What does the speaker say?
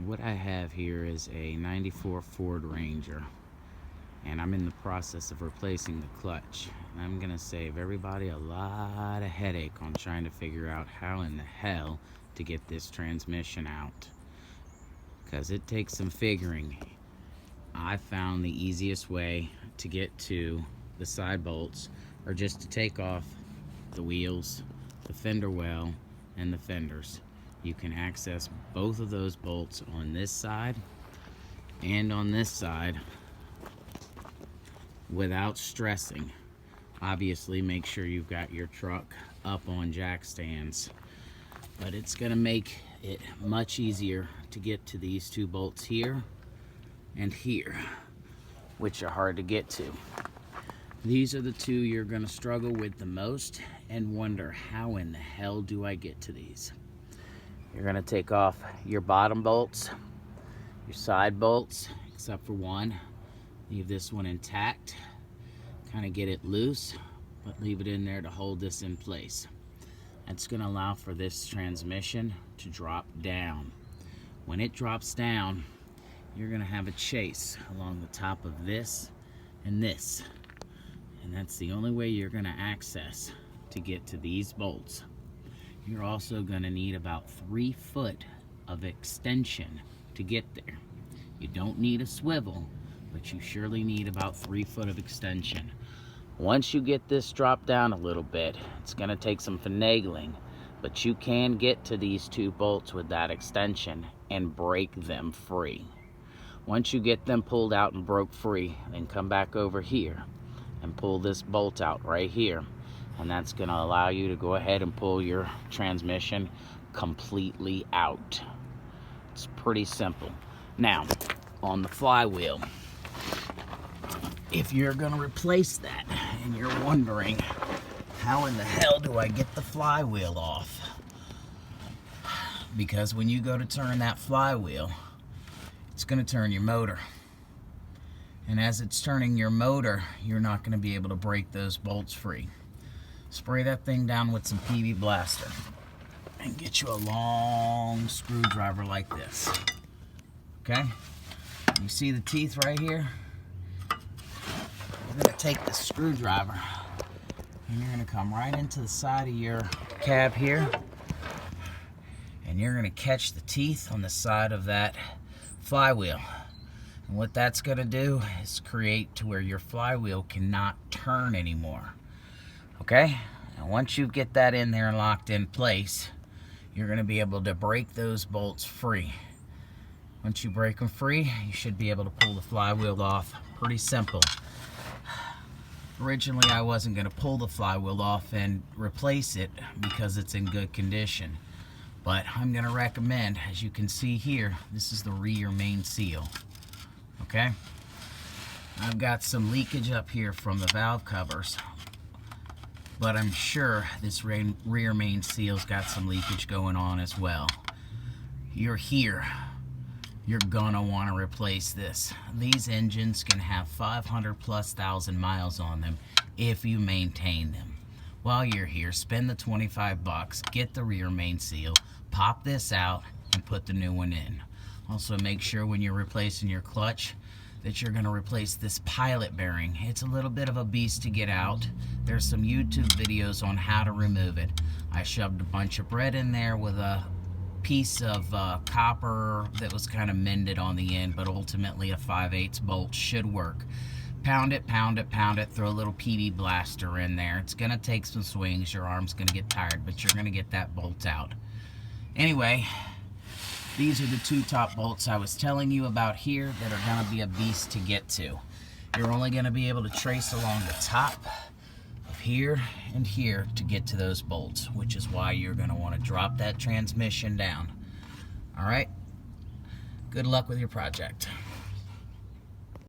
What I have here is a 94 Ford Ranger, and I'm in the process of replacing the clutch. And I'm gonna save everybody a lot of headache on trying to figure out how in the hell to get this transmission out, because it takes some figuring. I found the easiest way to get to the side bolts are just to take off the wheels, the fender well, and the fenders. You can access both of those bolts on this side and on this side without stressing. Obviously, make sure you've got your truck up on jack stands, but it's gonna make it much easier to get to these two bolts here and here, which are hard to get to. These are the two you're gonna struggle with the most and wonder, how in the hell do I get to these? You're gonna take off your bottom bolts, your side bolts, except for one. Leave this one intact. Kind of get it loose, but leave it in there to hold this in place. That's gonna allow for this transmission to drop down. When it drops down, you're gonna have a chase along the top of this and this. And that's the only way you're gonna access to get to these bolts. You're also gonna need about 3 foot of extension to get there. You don't need a swivel, but you surely need about 3 foot of extension. Once you get this dropped down a little bit, it's gonna take some finagling, but you can get to these two bolts with that extension and break them free. Once you get them pulled out and broke free, then come back over here and pull this bolt out right here, and that's going to allow you to go ahead and pull your transmission completely out. It's pretty simple. Now, on the flywheel, if you're going to replace that and you're wondering, how in the hell do I get the flywheel off? Because when you go to turn that flywheel, it's going to turn your motor. And as it's turning your motor, you're not going to be able to break those bolts free. Spray that thing down with some PB Blaster and get you a long screwdriver like this. Okay? You see the teeth right here? You're going to take the screwdriver and you're going to come right into the side of your cab here, and you're going to catch the teeth on the side of that flywheel. And what that's going to do is create to where your flywheel cannot turn anymore. Okay? And once you get that in there and locked in place, you're going to be able to break those bolts free. Once you break them free, you should be able to pull the flywheel off. Pretty simple. Originally, I wasn't going to pull the flywheel off and replace it because it's in good condition. But I'm going to recommend, as you can see here, this is the rear main seal. Okay? I've got some leakage up here from the valve covers, but I'm sure this rear main seal's got some leakage going on as well. You're here. You're gonna want to replace this. These engines can have 500,000+ miles on them if you maintain them. While you're here, spend the 25 bucks, get the rear main seal, pop this out, and put the new one in. Also, make sure when you're replacing your clutch that you're going to replace this pilot bearing. It's a little bit of a beast to get out. There's some YouTube videos on how to remove it. I shoved a bunch of bread in there with a piece of copper that was kind of mended on the end, but ultimately a 5/8 bolt should work. Pound it, pound it, pound it, throw a little PB Blaster in there. It's going to take some swings, your arm's going to get tired, but you're going to get that bolt out. Anyway, these are the two top bolts I was telling you about here that are going to be a beast to get to. You're only going to be able to trace along the top of here and here to get to those bolts, which is why you're going to want to drop that transmission down. All right? Good luck with your project.